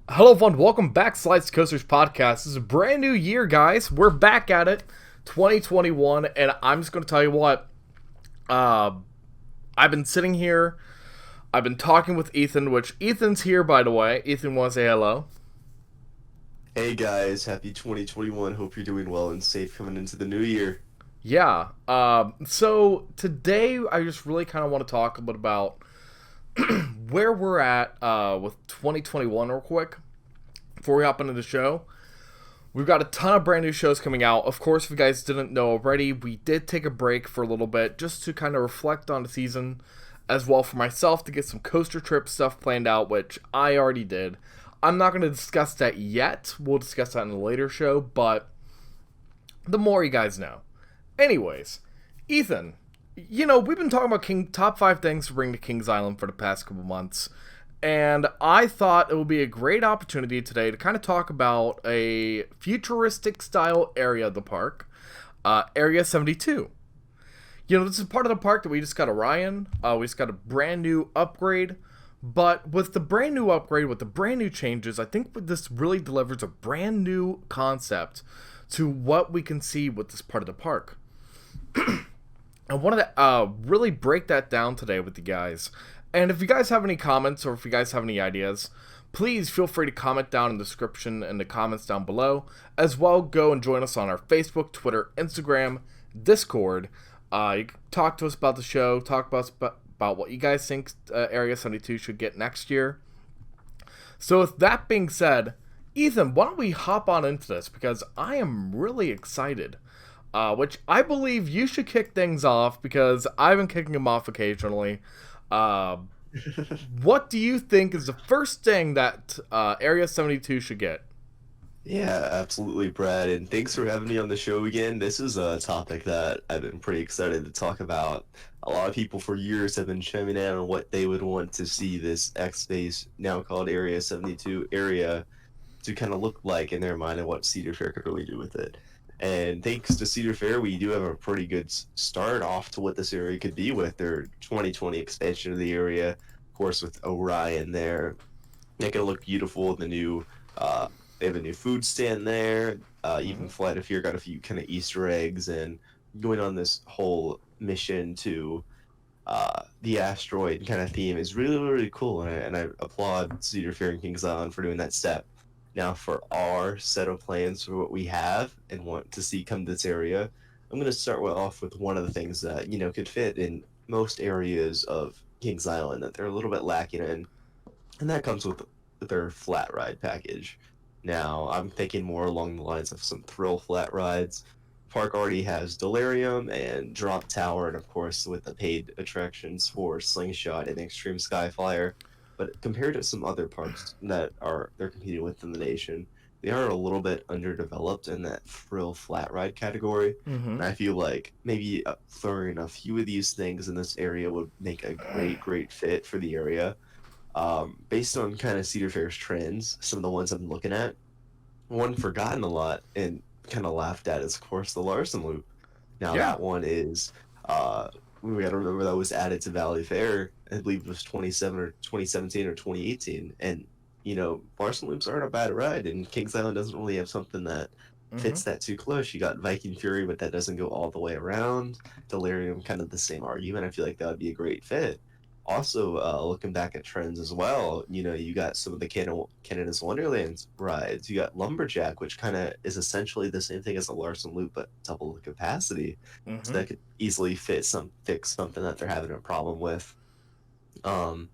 Hello, everyone. Welcome back to Slides Coasters Podcast. This is a brand new year, guys. We're back at it, 2021, and I'm just going to tell you what. Uh, I've been sitting here. I've been talking with Ethan, which Ethan's here, by the way. Ethan, want to say hello? Hey guys, happy 2021. Hope you're doing well and safe coming into the new year. Yeah. So today, I just really kind of want to talk a bit about where we're at with 2021 real quick before we hop into the show. We've got a ton of brand new shows coming out. Of course, if you guys didn't know already, we did take a break for a little bit just to kind of reflect on the season, as well for myself to get some coaster trip stuff planned out, which I already did. I'm not going to discuss that yet. We'll discuss that in a later show, but the more you guys know. Anyways, Ethan, we've been talking about top 5 things to bring to Kings Island for the past couple months. And I thought it would be a great opportunity today to kind of talk about a futuristic style area of the park, Area 72. This is part of the park that we just got Orion. We just got a brand new upgrade. But with the brand new upgrade, with the brand new changes, I think this really delivers a brand new concept to what we can see with this part of the park. I wanted to really break that down today with you guys. And if you guys have any comments or if you guys have any ideas, please feel free to comment down in the description and the comments down below. As well, go and join us on our Facebook, Twitter, Instagram, Discord. You can talk to us about the show, talk about what you guys think Area 72 should get next year. So with that being said, Ethan, why don't we hop on into this? Because I am really excited. Which I believe you should kick things off because I've been kicking them off occasionally. Uh, what do you think is the first thing that Area 72 should get? Yeah, absolutely, Brad. And thanks for having me on the show again. This is a topic that I've been pretty excited to talk about. A lot of people for years have been chiming in on what they would want to see this X Space, now called Area 72 area, to kind of look like in their mind and what Cedar Fair could really do with it. And thanks to Cedar Fair, we do have a pretty good start off to what this area could be with their 2020 expansion of the area. Of course, with Orion there, making it look beautiful. Uh, they have a new food stand there. Mm-hmm. Even Flight of Fear got a few kind of Easter eggs and going on this whole mission to the asteroid kind of theme is really, really cool. And I applaud Cedar Fair and Kings Island for doing that step. Now, for our set of plans for what we have and want to see come to this area, I'm going to start off with one of the things that, could fit in most areas of Kings Island that they're a little bit lacking in, and that comes with their flat ride package. Now, I'm thinking more along the lines of some thrill flat rides. Park already has Delirium and Drop Tower, and of course, with the paid attractions for Slingshot and Extreme Skyflyer. But compared to some other parks that they're competing with in the nation, they are a little bit underdeveloped in that thrill flat ride category. Mm-hmm. And I feel like maybe throwing a few of these things in this area would make a great, great fit for the area. Based on kind of Cedar Fair's trends, some of the ones I'm looking at, one forgotten a lot and kind of laughed at is, of course, the Larson Loop. Now Yeah. that one is, we got to remember that was added to Valley Fair. I believe it was 2017 or 2018, and Larson Loops aren't a bad ride, and Kings Island doesn't really have something that Mm-hmm. fits that too close. You got Viking Fury, but that doesn't go all the way around. Delirium, kind of the same argument. I feel like that would be a great fit. Also, looking back at trends as well, you got some of the Canada's Wonderland rides. You got Lumberjack, which kind of is essentially the same thing as a Larson Loop, but double the capacity. So Mm-hmm. that could easily fix something that they're having a problem with. Um,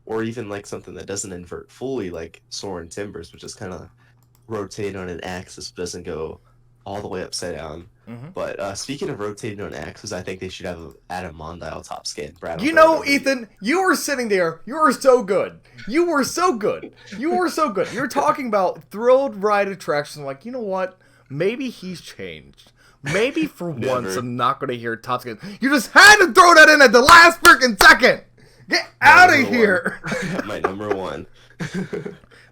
or even like something that doesn't invert fully, like Soaring Timbers, which is kind of rotate on an axis, but doesn't go all the way upside down. Mm-hmm. But speaking of rotating on axis, I think they should have Adam Mondial top scan. Brad, I'll throw it over to you. Ethan, you were sitting there. You were so good. You were so good. You were so good. You're talking about thrilled ride attractions. I'm like, you know what? Maybe he's changed. Maybe for once Never. I'm not going to hear Top Skin. You just had to throw that in at the last freaking second. Get My out number of one. here. My number one.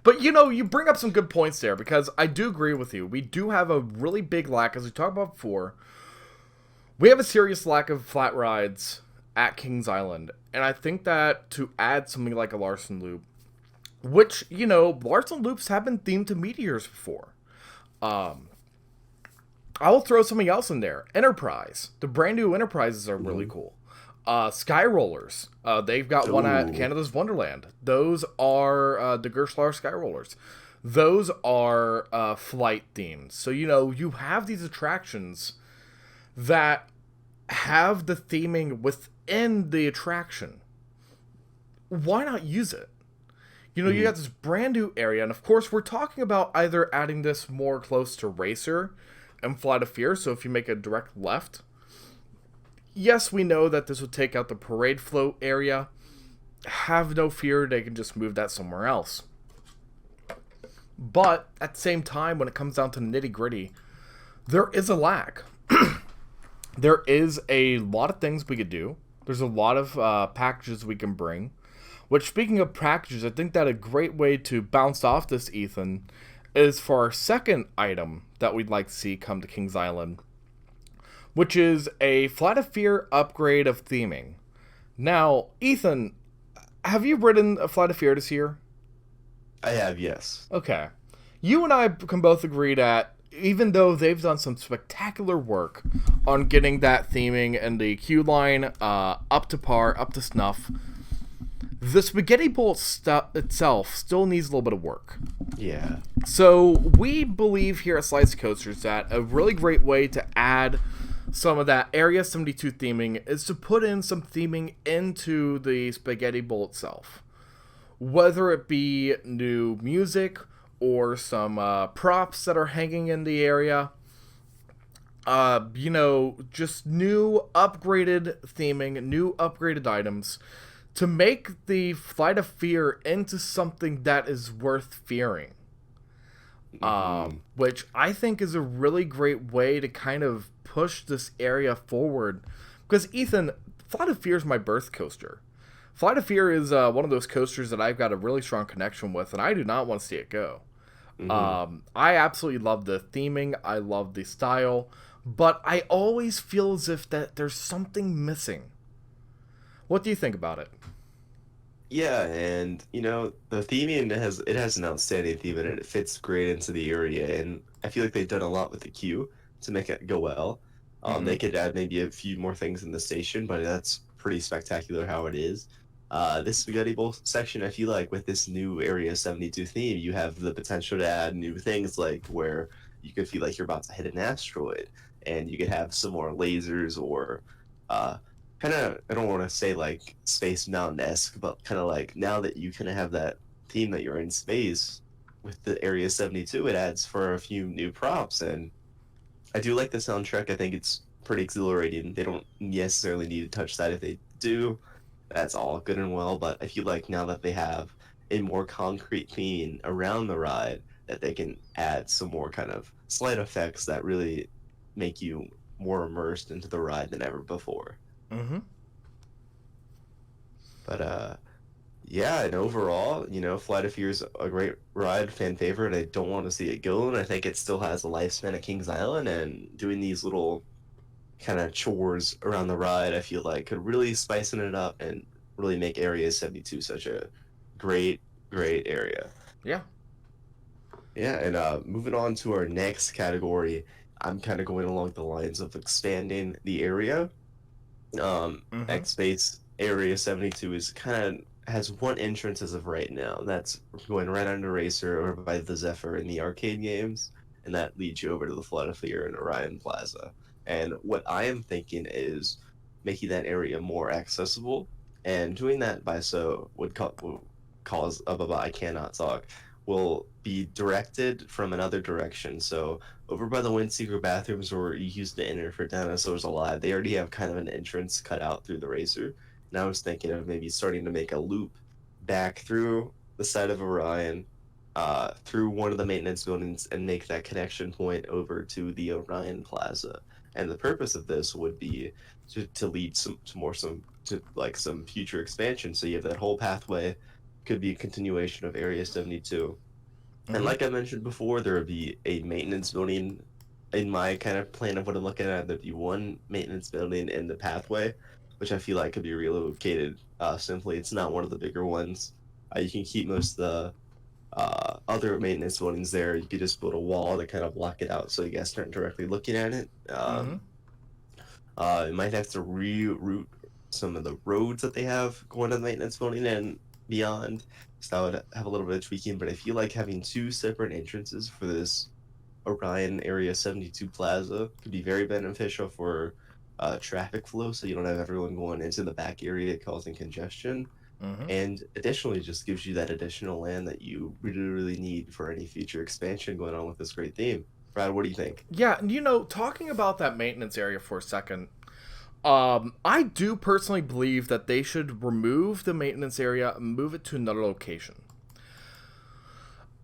But you bring up some good points there because I do agree with you. We do have a really big lack, as we talked about before. We have a serious lack of flat rides at Kings Island. And I think that to add something like a Larson Loop which, you know, Larson loops have been themed to meteors before. Um, I will throw something else in there. Enterprise. The brand new Enterprises are really Hmm. cool. Sky Rollers. They've got one at Ooh. Canada's Wonderland. Those are the Gershlar Sky Rollers. Those are flight themed. So, you know, you have these attractions that have the theming within the attraction. Why not use it? You know, you Mhm. got this brand new area, and of course, we're talking about either adding this more close to Racer and Flight of Fear, so if you make a direct left, yes, we know that this would take out the parade float area. Have no fear, they can just move that somewhere else. But at the same time, when it comes down to nitty gritty, there is a lack. There is a lot of things we could do. There's a lot of packages we can bring. Which, speaking of packages, I think that a great way to bounce off this, Ethan, is for our second item that we'd like to see come to Kings Island, which is a Flight of Fear upgrade of theming. Now, Ethan, have you ridden a Flight of Fear this year? I have, yes. Okay. You and I can both agree that even though they've done some spectacular work on getting that theming and the queue line up to par, up to snuff, the spaghetti bowl itself still needs a little bit of work. Yeah. So we believe here at Slice Coasters that a really great way to add some of that Area 72 theming is to put in some theming into the spaghetti bowl itself. Whether it be new music or some props that are hanging in the area, you know, just new upgraded theming, new upgraded items to make the Flight of Fear into something that is worth fearing. Hmm. Which I think is a really great way to kind of push this area forward. Because, Ethan, Flight of Fear is my birth coaster. Flight of Fear is one of those coasters that I've got a really strong connection with, and I do not want to see it go. Hmm. I absolutely love the theming, I love the style, but I always feel as if that there's something missing. What do you think about it? Yeah, and the theming has an outstanding theme and it fits great into the area, and I feel like they've done a lot with the queue to make it go well. Mm-hmm. They could add maybe a few more things in the station, but that's pretty spectacular how it is. This spaghetti bowl section, I feel like with this new Area 72 theme, you have the potential to add new things like where you could feel like you're about to hit an asteroid, and you could have some more lasers or uh, kind of, I don't want to say like Space Mountain-esque, but kind of like now that you kind of have that theme that you're in space with the Area 72, it adds for a few new props. And I do like the soundtrack. I think it's pretty exhilarating. They don't necessarily need to touch that. If they do, that's all good and well. But I feel like now that they have a more concrete theme around the ride, that they can add some more kind of slight effects that really make you more immersed into the ride than ever before. Mm-hmm. But yeah, and overall, Flight of Fear is a great ride, fan favorite. I don't want to see it go, and I think it still has a lifespan at Kings Island. And doing these little kind of chores around the ride, I feel like could really spicing it up and really make Area 72 such a great, great area. Yeah. Yeah, and moving on to our next category, I'm kind of going along the lines of expanding the area. Mm-hmm. X Space Area 72 is kind of has one entrance as of right now. That's going right under Racer over by the Zephyr in the arcade games, and that leads you over to the Flood of Fear and Orion Plaza. And what I am thinking is making that area more accessible, and doing that by so will cause I cannot talk will be directed from another direction. So over by the Windseeker bathrooms where you used to enter for Dinosaurs Alive, they already have kind of an entrance cut out through the racer. And I was thinking of maybe starting to make a loop back through the side of Orion, through one of the maintenance buildings, and make that connection point over to the Orion Plaza. And the purpose of this would be to lead to like some future expansion. So you have that whole pathway could be a continuation of Area 72. And Mm-hmm. like I mentioned before, there would be a maintenance building in my kind of plan of what I'm looking at. There'd be one maintenance building in the pathway, which I feel like could be relocated. Simply, it's not one of the bigger ones. You can keep most of the other maintenance buildings there. You could just build a wall to kind of block it out so you guys aren't directly looking at it. Mm-hmm. You might have to reroute some of the roads that they have going to the maintenance building and beyond. So that would have a little bit of tweaking, but I feel like having two separate entrances for this Orion Area 72 Plaza could be very beneficial for traffic flow, so you don't have everyone going into the back area causing congestion. Mm-hmm. And additionally, just gives you that additional land that you really, really need for any future expansion going on with this great theme. Brad, what do you think? Yeah, talking about that maintenance area for a second, I do personally believe that they should remove the maintenance area and move it to another location.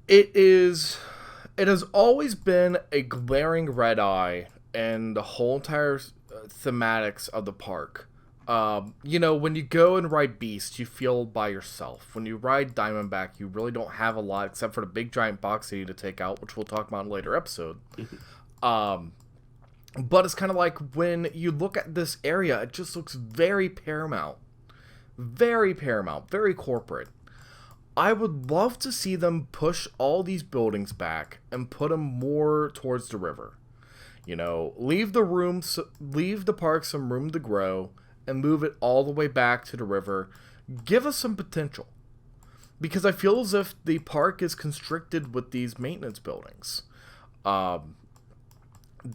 It has always been a glaring red eye in the whole entire thematics of the park. When you go and ride Beast, you feel by yourself. When you ride Diamondback, you really don't have a lot except for the big giant box that you need to take out, which we'll talk about in a later episode. But it's kind of like when you look at this area, it just looks very paramount. Very paramount, very corporate. I would love to see them push all these buildings back and put them more towards the river. Leave the park some room to grow and move it all the way back to the river. Give us some potential. Because I feel as if the park is constricted with these maintenance buildings.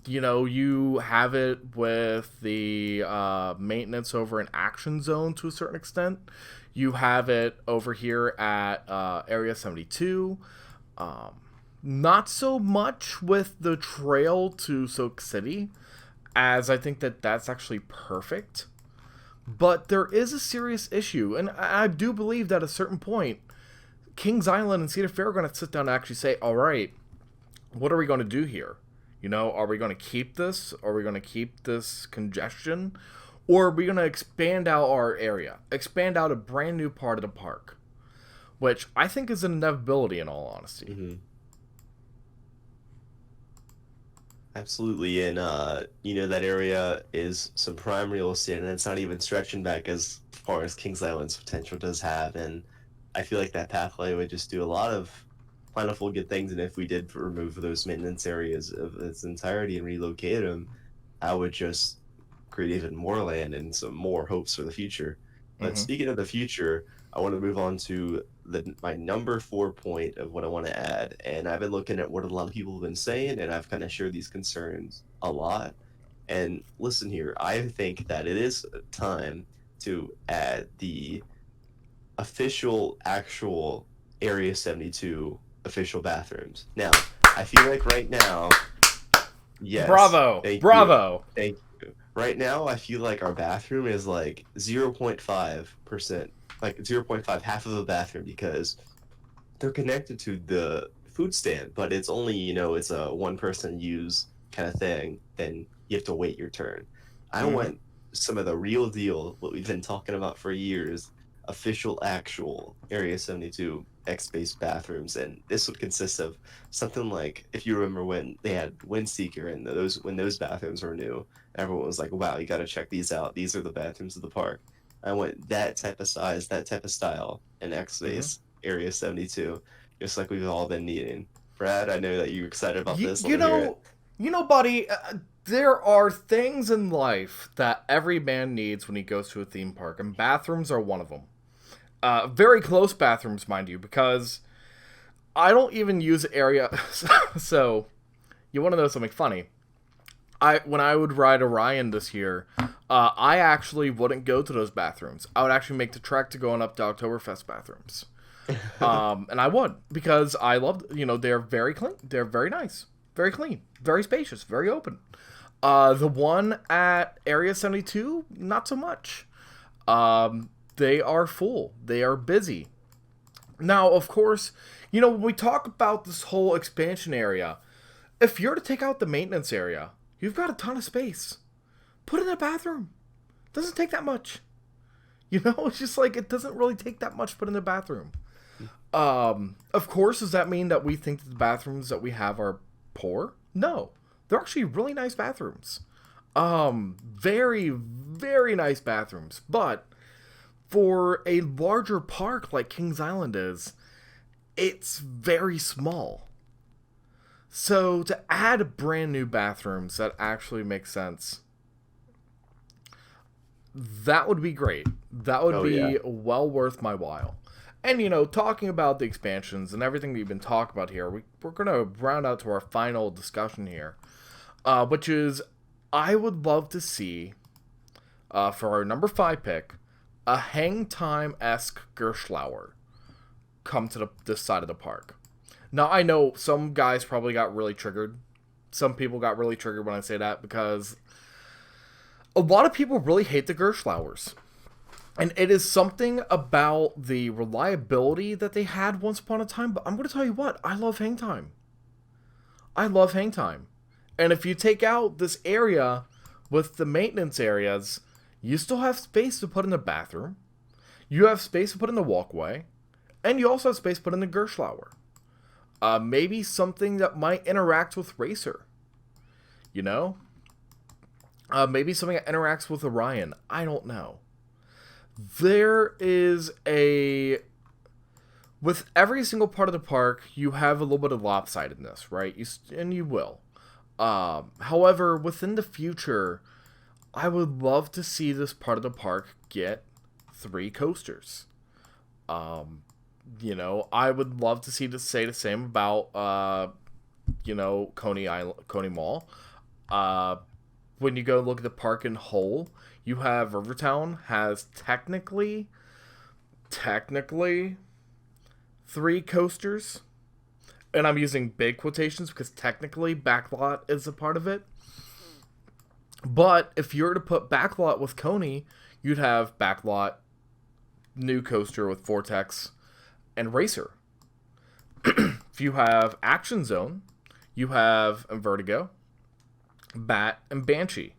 You have it with the maintenance over in Action Zone to a certain extent. You have it over here at Area 72. Not so much with the trail to Soak City, as I think that that's actually perfect. But there is a serious issue, and I do believe that at a certain point, Kings Island and Cedar Fair are going to sit down and actually say, all right, what are we going to do here? Are we going to keep this? Are we going to keep this congestion? Or are we going to expand out our area? Expand out a brand new part of the park? Which I think is an inevitability in all honesty. Mm-hmm. Absolutely, and that area is some prime real estate, and it's not even stretching back as far as Kings Island's potential does have, and I feel like that pathway would just do a lot of plentiful good things, and if we did remove those maintenance areas of its entirety and relocate them, I would just create even more land and some more hopes for the future. But speaking of the future, I want to move on to my number 4 point of what I want to add. And I've been looking at what a lot of people have been saying, and I've kind of shared these concerns a lot. And listen here, I think that it is time to add the actual Area 72 official bathrooms. Now, I feel like right now, yes. Bravo. Thank you. Right now, I feel like our bathroom is like 0.5%, like 0.5, half of a bathroom, because they're connected to the food stand, but it's only, it's a one person use kind of thing. Then you have to wait your turn. I want some of the real deal, what we've been talking about for years, official, actual Area 72 X-based bathrooms, and this would consist of something like, if you remember when they had Windseeker and when those bathrooms were new, everyone was like, wow, you got to check these out, these are the bathrooms of the park. I want that type of size, that type of style in X-based Area 72, just like we've all been needing. Brad, I know that you're excited about this. Buddy, there are things in life that every man needs when he goes to a theme park, and bathrooms are one of them. Very close bathrooms, mind you, because I don't even use area. So, you want to know something funny? When I would ride Orion this year, I actually wouldn't go to those bathrooms. I would actually make the trek to going up to Oktoberfest bathrooms. And I would, because I loved, they're very clean. They're very nice. Very clean. Very spacious. Very open. The one at Area 72, not so much. They are full. They are busy. Now, of course, when we talk about this whole expansion area, if you're to take out the maintenance area, you've got a ton of space. Put in a bathroom. Doesn't take that much. It's just like, it doesn't really take that much to put in a bathroom. Of course, does that mean that we think that the bathrooms that we have are poor? No. They're actually really nice bathrooms. Very, very nice bathrooms. But For a larger park like Kings Island is, it's very small. So to add brand new bathrooms that actually make sense, that would be great. That would Oh yeah. be well worth my while. And talking about the expansions and everything that you've been talking about here, we're gonna round out to our final discussion here, which is I would love to see for our number 5 pick a hang time esque Gerschlauer come to this side of the park. Now I know some guys probably got really triggered. Some people got really triggered when I say that because a lot of people really hate the Gerschlauers. And it is something about the reliability that they had once upon a time. But I'm going to tell you what, I love hang time. I love hang time. And if you take out this area with the maintenance areas, you still have space to put in the bathroom. You have space to put in the walkway. And you also have space to put in the Gerschlauer. Maybe something that might interact with Racer. You know? Maybe something that interacts with Orion. I don't know. There is a... With every single part of the park, you have a little bit of lopsidedness, right? And you will. However, within the future, I would love to see this part of the park get 3 coasters. I would love to say the same about, Coney Mall. When you go look at the park in whole, you have Rivertown has technically 3 coasters. And I'm using big quotations because technically Backlot is a part of it. But if you were to put Backlot with Coney, you'd have Backlot, new coaster with Vortex, and Racer. If you have Action Zone, you have Vertigo, Bat, and Banshee.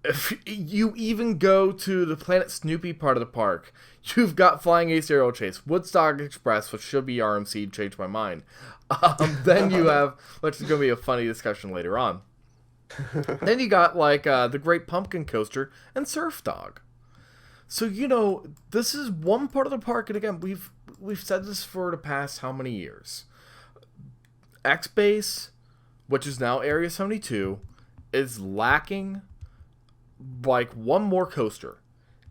If you even go to the Planet Snoopy part of the park, you've got Flying Ace Aerial Chase, Woodstock Express, which should be RMC, changed my mind. Then you have, which is going to be a funny discussion later on. Then you got the Great Pumpkin Coaster and Surf Dog. So this is one part of the park, and again, we've said this for the past how many years? X-Base, which is now Area 72, is lacking one more coaster.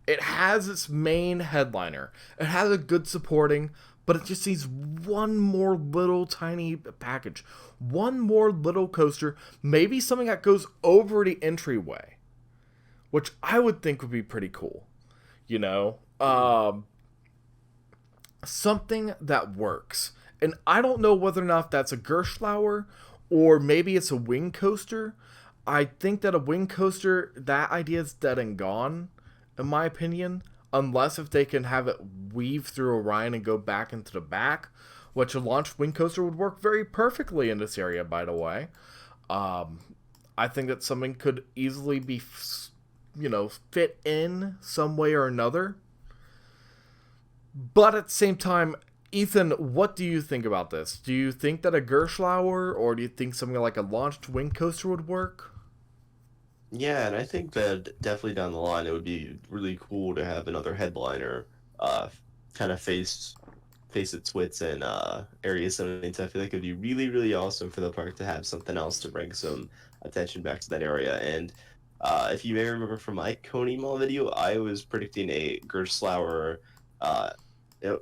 It has its main headliner. It has a good supporting, but it just needs one more little tiny package. One more little coaster. Maybe something that goes over the entryway, which I would think would be pretty cool. Something that works. And I don't know whether or not that's a Gerschlauer or maybe it's a wing coaster. I think that a wing coaster, that idea is dead and gone, in my opinion. Unless if they can have it weave through Orion and go back into the back, which a launch wing coaster would work very perfectly in this area, by the way. I think that something could easily be, fit in some way or another. But at the same time, Ethan, what do you think about this? Do you think that a Gerschlauer or do you think something like a launched wing coaster would work? Yeah, and I think that definitely down the line it would be really cool to have another headliner kind of face its wits in Area 72. I feel like it would be really, really awesome for the park to have something else to bring some attention back to that area. And if you may remember from my Coney Mall video, I was predicting a Gerslauer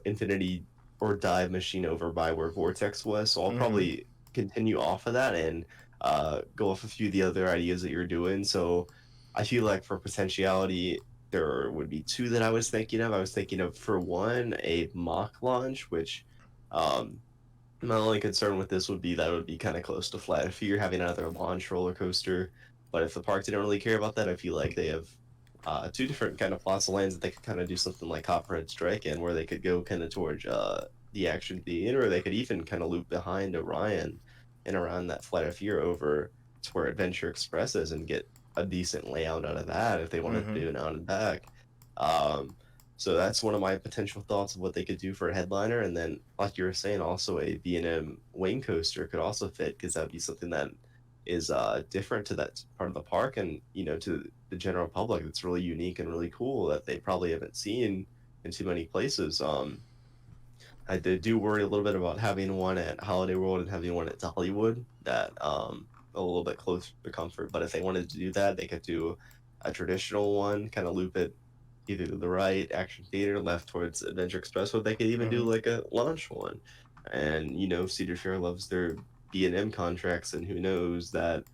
Infinity or dive machine over by where Vortex was. So I'll probably continue off of that and go off a few of the other ideas that you're doing. So I feel like for potentiality, there would be 2 that I was thinking of. I was thinking of, for one, a mock launch, which my only concern with this would be that it would be kind of close to flat. If you're having another launch roller coaster, but if the park didn't really care about that, I feel like they have 2 different kind of plots of lands that they could kind of do something like Copperhead Strike in, where they could go kind of towards the Action Theater, or they could even kind of loop behind Orion and around that Flight of Fear over to where Adventure Express is and get a decent layout out of that if they wanted to do it out and back. So that's one of my potential thoughts of what they could do for a headliner. And then, like you were saying, also a B&M wing coaster could also fit, because that would be something that is different to that part of the park, and to the general public, it's really unique and really cool that they probably haven't seen in too many places. Do worry a little bit about having one at Holiday World and having one at Dollywood that a little bit closer to comfort. But if they wanted to do that, they could do a traditional one, kind of loop it either to the right, Action Theater, left towards Adventure Express, or they could even do Mm-hmm. like a launch one. And Cedar Fair loves their B&M contracts, and who knows that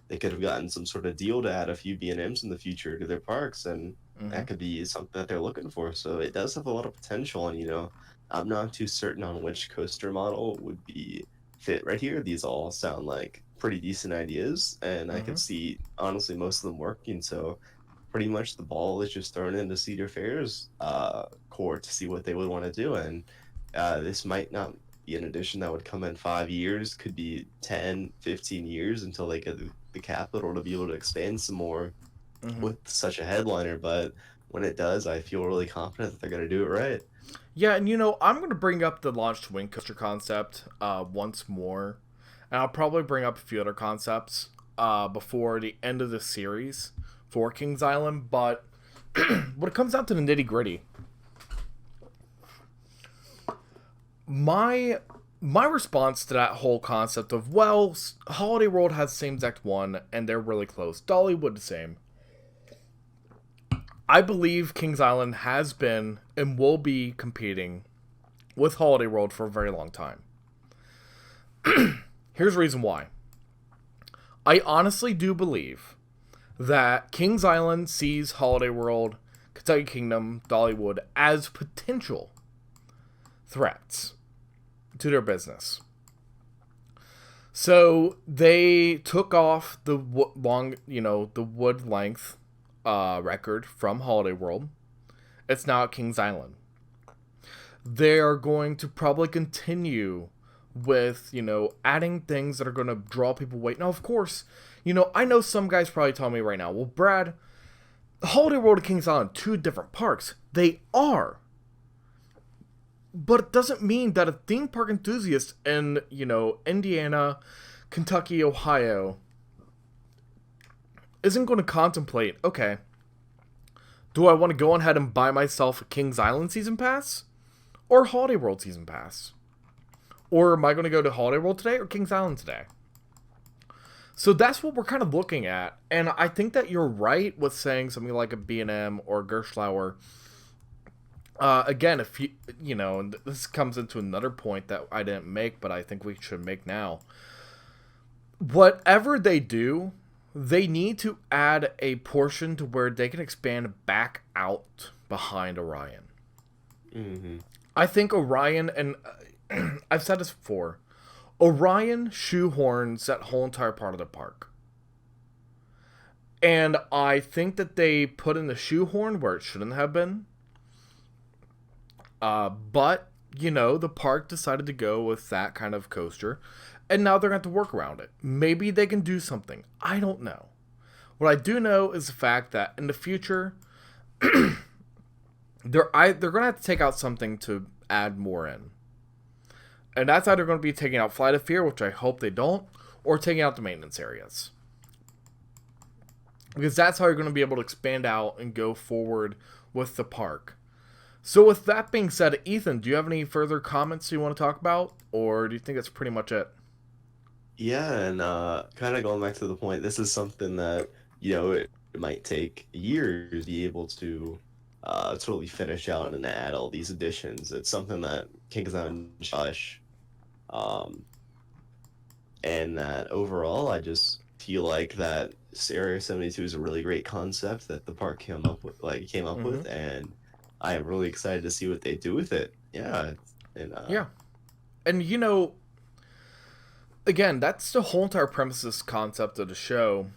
they could have gotten some sort of deal to add a few B&Ms in the future to their parks, and Mm-hmm. that could be something that they're looking for. So it does have a lot of potential, and I'm not too certain on which coaster model would be fit right here. These all sound like pretty decent ideas, and I Mm-hmm. could see honestly most of them working. So pretty much the ball is just thrown into Cedar Fair's court to see what they would want to do, and this might not be an addition that would come in 5 years, could be 10, 15 years until they get the capital to be able to expand some more Mm-hmm. with such a headliner. But when it does, I feel really confident that they're going to do it right. Yeah, and I'm going to bring up the launch to wing coaster concept once more. And I'll probably bring up a few other concepts before the end of the series for Kings Island. But when it comes down to the nitty gritty, my my response to that whole concept of, well, Holiday World has the same exact one and they're really close. Dollywood the same. I believe Kings Island has been and will be competing with Holiday World for a very long time. Here's the reason why. I honestly do believe that Kings Island sees Holiday World, Kentucky Kingdom, Dollywood as potential threats to their business. So they took off the the wood length record from Holiday World. It's now at Kings Island. They are going to probably continue with, adding things that are going to draw people away. Now, of course, I know some guys probably tell me right now, well, Brad, Holiday World and Kings Island, two different parks. They are. But it doesn't mean that a theme park enthusiast in, Indiana, Kentucky, Ohio, isn't going to contemplate, okay, do I want to go ahead and buy myself a Kings Island season pass or Holiday World season pass? Or am I going to go to Holiday World today or Kings Island today? So that's what we're kind of looking at. And I think that you're right with saying something like a B&M or Gerschlauer. Again, if and this comes into another point that I didn't make, but I think we should make now. Whatever they do, they need to add a portion to where they can expand back out behind Orion. Mm-hmm. I think Orion, and I've said this before, Orion shoehorns that whole entire part of the park. And I think that they put in the shoehorn where it shouldn't have been. But, the park decided to go with that kind of coaster. And now they're going to have to work around it. Maybe they can do something. I don't know. What I do know is the fact that in the future, they're going to have to take out something to add more in. And that's either going to be taking out Flight of Fear, which I hope they don't, or taking out the maintenance areas. Because that's how you're going to be able to expand out and go forward with the park. So with that being said, Ethan, do you have any further comments you want to talk about? Or do you think that's pretty much it? Yeah, and kind of going back to the point, this is something that, it might take years to be able to totally finish out and add all these additions. It's something that Kings Island Josh, um, and that overall, I just feel like that Area 72 is a really great concept that the park came up Mm-hmm. with, and I am really excited to see what they do with it. Yeah, and Yeah. And, again, that's the whole entire premise of this concept of the show.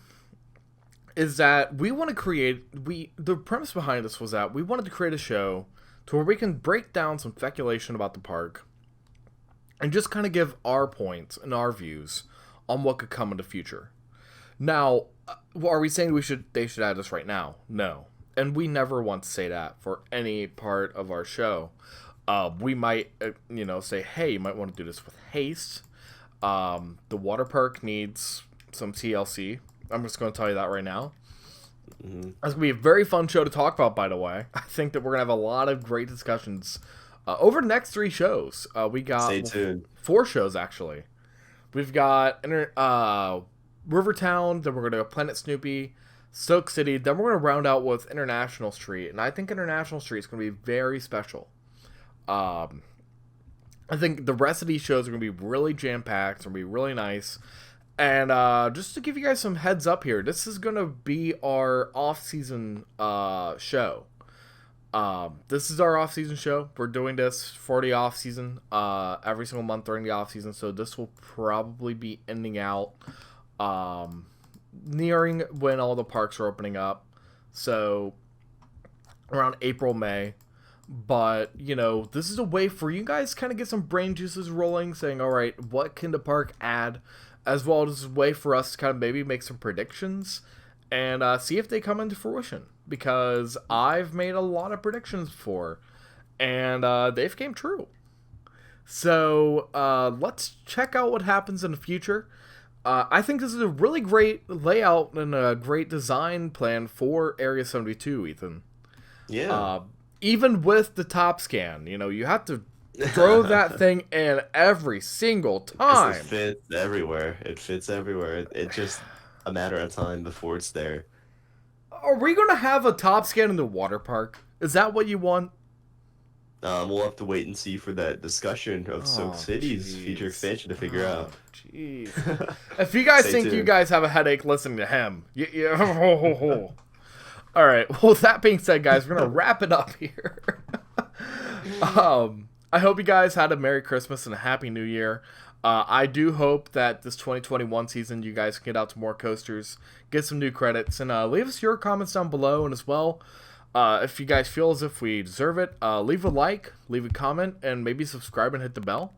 Is that we want to create... The premise behind this was that we wanted to create a show to where we can break down some speculation about the park and just kind of give our points and our views on what could come in the future. Now, are we saying they should add this right now? No. And we never want to say that for any part of our show. We might, say, hey, you might want to do this with haste. The water park needs some TLC. I'm just going to tell you that right now. Mm-hmm. It's going to be a very fun show to talk about, by the way. I think that we're going to have a lot of great discussions over the next 3 shows. We got Stay tuned. 4 shows, actually. We've got Rivertown, then we're going to go Planet Snoopy, Stoke City, then we're going to round out with International Street. And I think International Street is going to be very special. I think the rest of these shows are going to be really jam-packed. It's going to be really nice. And just to give you guys some heads up here, this is going to be our off-season show. This is our off-season show. We're doing this for the off-season every single month during the off-season. So this will probably be ending out nearing when all the parks are opening up. So around April, May. But, you know, this is a way for you guys kind of get some brain juices rolling, saying, all right, what can the park add? As well as a way for us to kind of maybe make some predictions and see if they come into fruition. Because I've made a lot of predictions before, and they've came true. So let's check out what happens in the future. I think this is a really great layout and a great design plan for Area 72, Ethan. Yeah. Even with the top scan, you know, you have to throw that thing in every single time. It fits everywhere. It fits everywhere. It's just a matter of time before it's there. Are we going to have a top scan in the water park? Is that what you want? We'll have to wait and see for that discussion of Stoke City's future expansion to figure out. Jeez. If you guys Stay think tuned. you guys have a headache listening to him, all right. Well, with that being said, guys, we're going to wrap it up here. I hope you guys had a Merry Christmas and a Happy New Year. I do hope that this 2021 season you guys can get out to more coasters, get some new credits, and leave us your comments down below. And as well, if you guys feel as if we deserve it, leave a like, leave a comment, and maybe subscribe and hit the bell.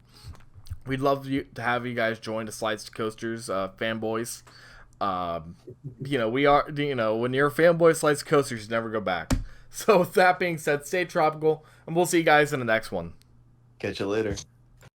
We'd love to have you guys join the Slides to Coasters fanboys. You know, we are, you know, when you're a fanboy, Slides to Coasters, you never go back. So with that being said, stay tropical, and we'll see you guys in the next one. Catch you later.